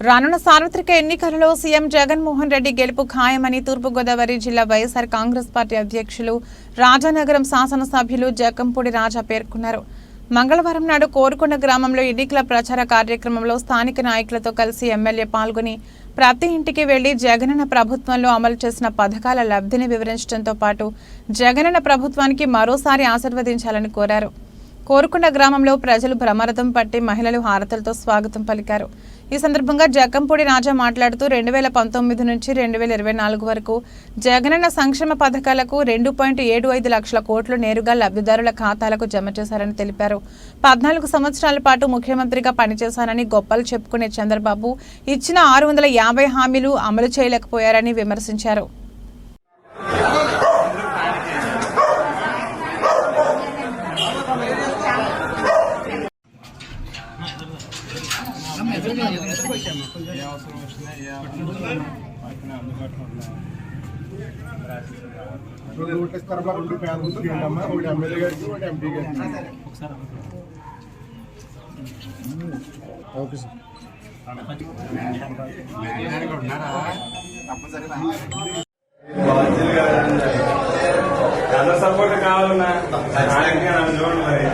రానున్న సార్వత్రిక ఎన్నికలలో సీఎం జగన్మోహన్ రెడ్డి గెలుపు ఖాయమని తూర్పుగోదావరి జిల్లా వైఎస్ఆర్ కాంగ్రెస్ పార్టీ అధ్యక్షులు రాజానగరం శాసనసభ్యులు జక్కంపూడి రాజా పేర్కొన్నారు. మంగళవారం నాడు కోరుకొండ గ్రామంలో ఎన్నికల ప్రచార కార్యక్రమంలో స్థానిక నాయకులతో కలిసి ఎమ్మెల్యే పాల్గొని ప్రతి ఇంటికి వెళ్లి జగనన్న ప్రభుత్వంలో అమలు చేసిన పథకాల లబ్ధిని వివరించడంతో పాటు జగనన్న ప్రభుత్వానికి మరోసారి ఆశీర్వదించాలని కోరారు. కోరుకొండ గ్రామంలో ప్రజలు బ్రహ్మరథం పట్టి మహిళలు హారతలతో స్వాగతం పలికారు. ఈ సందర్భంగా జక్కంపూడి రాజా మాట్లాడుతూ 2019 నుంచి 2024 వరకు జగనన్న సంక్షేమ పథకాలకు 2.75 లక్షల కోట్లు నేరుగా లబ్ధిదారుల ఖాతాలకు జమ చేశారని తెలిపారు. 14 సంవత్సరాల పాటు ముఖ్యమంత్రిగా పనిచేశారని గొప్పలు చెప్పుకునే చంద్రబాబు ఇచ్చిన 650 హామీలు అమలు చేయలేకపోయారని విమర్శించారు. సపోర్ట్ కావాలన్నా చూడండి.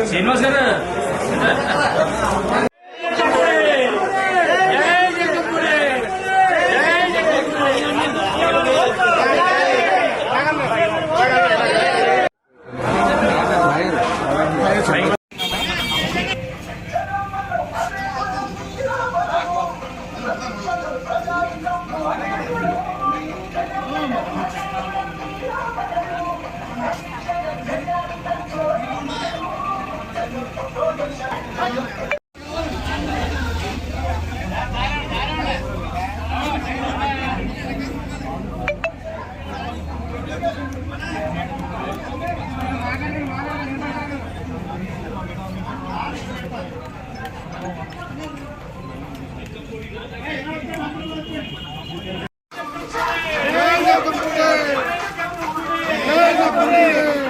శ్రీనివాస్ గారు Hey,